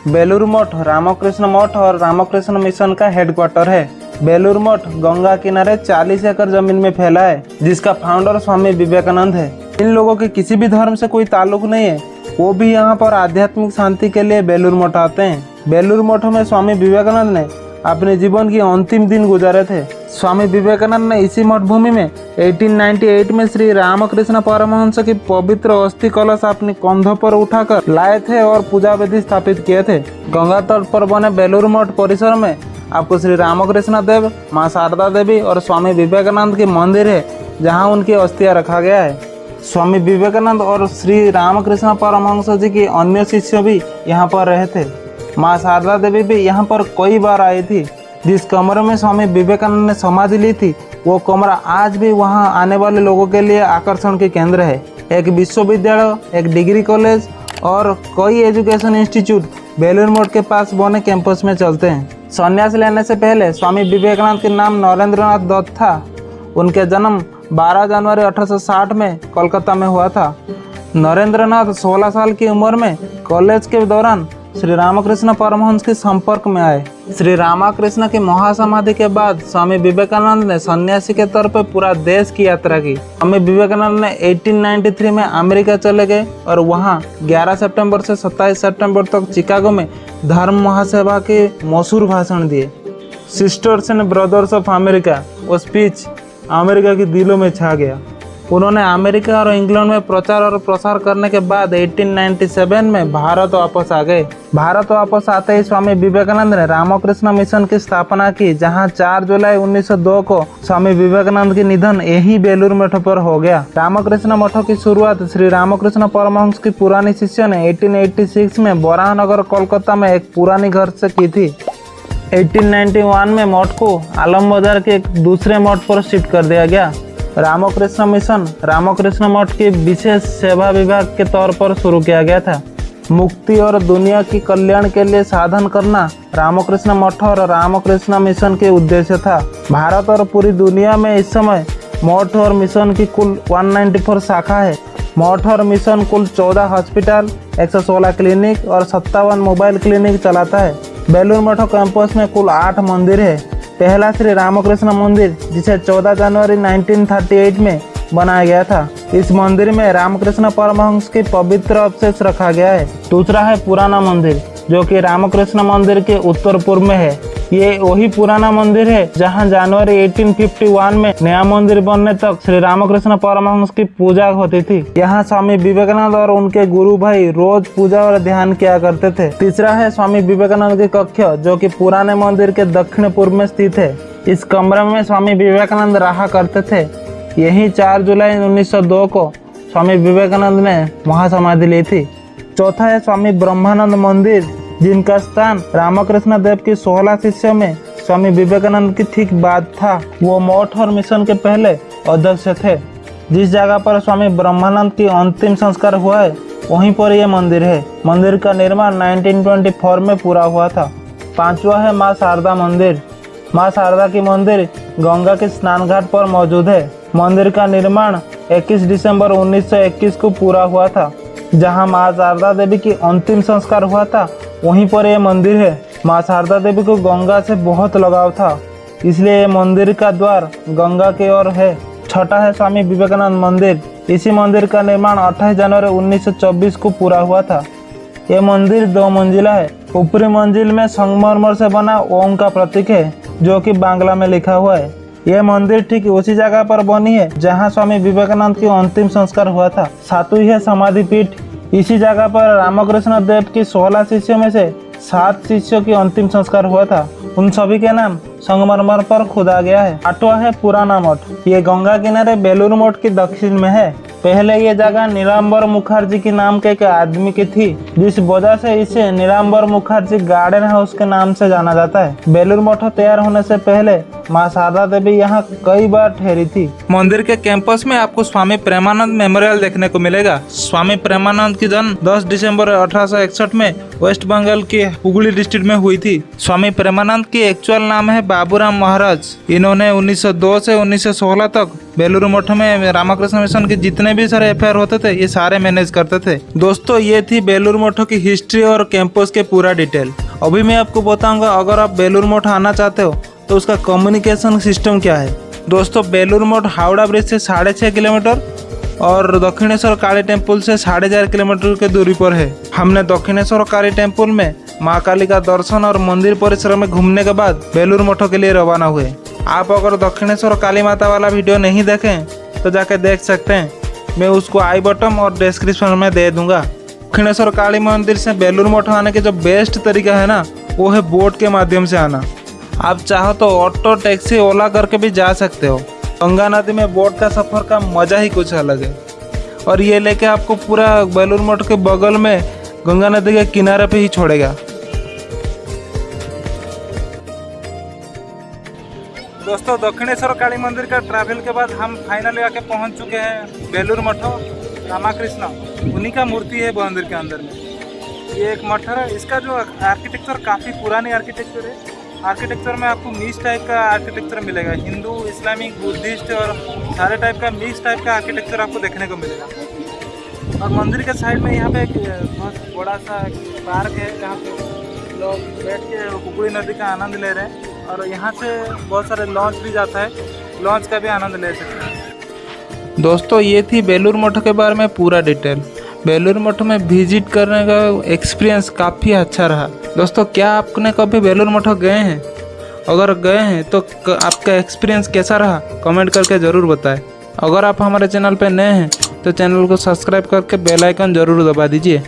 बेलूर मठ रामकृष्ण मठ और रामकृष्ण मिशन का हेडक्वार्टर है। बेलूर मठ गंगा किनारे 40 एकड़ जमीन में फैला है, जिसका फाउंडर स्वामी विवेकानंद है। इन लोगों के किसी भी धर्म से कोई ताल्लुक नहीं है, वो भी यहाँ पर आध्यात्मिक शांति के लिए बेलूर मठ आते हैं। बेलूर मठ में स्वामी विवेकानंद ने अपने जीवन के अंतिम दिन गुजारे थे। स्वामी विवेकानंद ने इसी मठ भूमि में 1898 में श्री रामकृष्ण परमहंस की पवित्र अस्थि कलश अपने कंधों पर उठाकर लाए थे और पूजा विधि स्थापित किए थे। गंगा तट पर बने बेलूर मठ परिसर में आपको श्री रामकृष्ण देव, माँ शारदा देवी और स्वामी विवेकानंद के मंदिर है, जहाँ उनकी अस्थियां रखा गया है। स्वामी विवेकानंद और श्री रामकृष्ण परमहंस जी के अन्य शिष्य भी यहाँ पर रहे थे। माँ शारदा देवी भी यहाँ पर कई बार आई थी। जिस कमरे में स्वामी विवेकानंद ने समाधि ली थी, वो कमरा आज भी वहाँ आने वाले लोगों के लिए आकर्षण के केंद्र है। एक विश्वविद्यालय, एक डिग्री कॉलेज और कई एजुकेशन इंस्टीट्यूट बेलूर मठ के पास बने कैंपस में चलते हैं। संन्यास लेने से पहले स्वामी विवेकानंद के नाम नरेंद्रनाथ दत्त था। उनके जन्म 12 जनवरी 1860 में कोलकाता में हुआ था। नरेंद्रनाथ 16 साल की उम्र में कॉलेज के दौरान श्री रामकृष्ण परमहंस के संपर्क में आए। श्री रामकृष्ण की महासमाधि के बाद स्वामी विवेकानंद ने सन्यासी के तौर पर पूरा देश की यात्रा की। स्वामी विवेकानंद ने 1893 में अमेरिका चले गए और वहां 11 सितंबर से 27 सितंबर तक चिकागो में धर्म महासभा के मशहूर भाषण दिए। Sisters and brothers of America, वो स्पीच अमेरिका के दिलों में छा गया। उन्होंने अमेरिका और इंग्लैंड में प्रचार और प्रसार करने के बाद 1897 में भारत वापस आ गए। भारत वापस आते ही स्वामी विवेकानंद ने रामकृष्ण मिशन की स्थापना की, जहां 4 जुलाई 1902 को स्वामी विवेकानंद की निधन यही बेलूर मठ पर हो गया। रामकृष्ण मठों की शुरुआत श्री रामकृष्ण परमहंस की पुरानी शिष्य ने 1886 में बराहनगर कोलकाता में एक पुरानी घर से की थी। 1891 में मठ को आलम बाजार के एक दूसरे मठ पर शिफ्ट कर दिया गया। रामकृष्ण मिशन रामकृष्ण मठ के विशेष सेवा विभाग के तौर पर शुरू किया गया था। मुक्ति और दुनिया की कल्याण के लिए साधन करना रामकृष्ण मठ और रामकृष्ण मिशन के उद्देश्य था। भारत और पूरी दुनिया में इस समय मठ और मिशन की कुल 194 शाखा है। मठ और मिशन कुल 14 हॉस्पिटल, 116 क्लिनिक और 57 मोबाइल क्लिनिक चलाता है। बेलूर मठ कैंपस में कुल 8 मंदिर है। पहला श्री रामकृष्ण मंदिर, जिसे 14 जनवरी 1938 में बनाया गया था। इस मंदिर में रामकृष्ण परमहंस की पवित्र अवशेष रखा गया है। दूसरा है पुराना मंदिर, जो कि रामकृष्ण मंदिर के उत्तर पूर्व में है। ये वही पुराना मंदिर है जहां जनवरी 1851 में नया मंदिर बनने तक श्री रामकृष्ण परमहंस की पूजा होती थी। यहाँ स्वामी विवेकानंद और उनके गुरु भाई रोज पूजा और ध्यान किया करते थे। तीसरा है स्वामी विवेकानंद की कक्ष, जो कि पुराने मंदिर के दक्षिण पूर्व में स्थित है। इस कमरे में स्वामी विवेकानंद रहा करते थे। यही 4 जुलाई 1902 को स्वामी विवेकानंद ने महासमाधि ली थी। चौथा है स्वामी ब्रह्मानंद मंदिर, जिनका स्थान रामकृष्ण देव की 16 शिष्यों में स्वामी विवेकानंद की ठीक बाद था। वो मठ और मिशन के पहले अध्यक्ष थे। जिस जगह पर स्वामी ब्रह्मानंद की अंतिम संस्कार हुआ है, वहीं पर यह मंदिर है। मंदिर का निर्माण 1924 में पूरा हुआ था। पांचवा है माँ शारदा मंदिर। माँ शारदा की मंदिर गंगा के स्नान घाट पर मौजूद है। मंदिर का निर्माण 21 दिसंबर 1921 को पूरा हुआ था। जहां माँ शारदा देवी की अंतिम संस्कार हुआ था, वहीं पर यह मंदिर है। माँ शारदा देवी को गंगा से बहुत लगाव था, इसलिए यह मंदिर का द्वार गंगा की ओर है। छठा है स्वामी विवेकानंद मंदिर। इसी मंदिर का निर्माण 28 जनवरी 1924 को पूरा हुआ था। यह मंदिर 2 मंजिला है। ऊपरी मंजिल में संगमरमर से बना ओम का प्रतीक है, जो कि बांग्ला में लिखा हुआ है। यह मंदिर ठीक उसी जगह पर बनी है जहां स्वामी विवेकानंद की अंतिम संस्कार हुआ था। सातवीं है समाधि पीठ। इसी जगह पर रामकृष्ण देव की 16 शिष्यों में से 7 शिष्यों की अंतिम संस्कार हुआ था। उन सभी के नाम संगमरमर पर खुदा गया है। आठवां है पुराना मठ। ये गंगा किनारे बेलूर मठ के दक्षिण में है। पहले ये जगह नीलांबर मुखर्जी के नाम के एक आदमी की थी, जिस वजह से इसे नीलांबर मुखर्जी गार्डन हाउस के नाम से जाना जाता है। बेलूर मठ तैयार होने से पहले माँ शारदा देवी यहाँ कई बार ठहरी थी। मंदिर के कैंपस में आपको स्वामी प्रेमानंद मेमोरियल देखने को मिलेगा। स्वामी प्रेमानंद की जन्म 10 दिसंबर 1861 में वेस्ट बंगाल के हुगली डिस्ट्रिक्ट में हुई थी। स्वामी प्रेमानंद की एक्चुअल नाम है बाबूराम महाराज। इन्होंने 1902 से 1916 तक बेलूर मठ में रामकृष्ण मिशन के जितने भी सारे अफेयर होते थे ये सारे मैनेज करते थे। दोस्तों ये थी बेलूर मठ की हिस्ट्री और कैंपस के पूरा डिटेल। अभी मैं आपको बताऊंगा अगर आप बेलूर मठ आना चाहते हो तो उसका कम्युनिकेशन सिस्टम क्या है। दोस्तों बेलूर मठ हावड़ा ब्रिज से 6.5 किलोमीटर और दक्षिणेश्वर काली टेम्पल से 4.5 किलोमीटर की दूरी पर है। हमने दक्षिणेश्वर काली टेम्पल में माँ काली का दर्शन और मंदिर परिसर में घूमने के बाद बेलूर मठ के लिए रवाना हुए। आप अगर दक्षिणेश्वर काली माता वाला वीडियो नहीं देखें तो जाके देख सकते हैं, मैं उसको आई बटन और डिस्क्रिप्शन में दे दूंगा। दक्षिणेश्वर काली मंदिर से बेलूर मठ आने के जो बेस्ट तरीका है ना वो है बोट के माध्यम से आना। आप चाहो तो ऑटो टैक्सी ओला करके भी जा सकते हो। गंगा नदी में बोट का सफ़र का मज़ा ही कुछ अलग है। और ये लेके आपको पूरा बेलूर मठ के बगल में गंगा नदी के किनारे पे ही छोड़ेगा। दोस्तों दक्षिणेश्वर काली मंदिर का ट्रैवल के बाद हम फाइनली आके पहुंच चुके हैं बेलूर मठ। रामकृष्ण उन्हीं का मूर्ति है मंदिर के अंदर में। ये एक मठ है। इसका जो आर्किटेक्चर काफ़ी पुरानी आर्किटेक्चर है। आर्किटेक्चर में आपको मिक्स टाइप का आर्किटेक्चर मिलेगा। हिंदू, इस्लामिक, बुद्धिस्ट और सारे टाइप का मिक्स टाइप का आर्किटेक्चर आपको देखने को मिलेगा। और मंदिर के साइड में यहाँ पे एक बहुत बड़ा सा पार्क है जहाँ पे लोग बैठ के हुगली नदी का आनंद ले रहे हैं। और यहाँ से बहुत सारे लॉन्च भी जाता है, लॉन्च का भी आनंद ले सकते हैं। दोस्तों ये थी बेलूर मठ के बारे में पूरा डिटेल। बेलूर मठ में विजिट करने का एक्सपीरियंस काफ़ी अच्छा रहा। दोस्तों क्या आपने कभी बेलूर मठ गए हैं? अगर गए हैं तो आपका एक्सपीरियंस कैसा रहा कमेंट करके ज़रूर बताएं। अगर आप हमारे चैनल पर नए हैं तो चैनल को सब्सक्राइब करके बेल आइकन ज़रूर दबा दीजिए।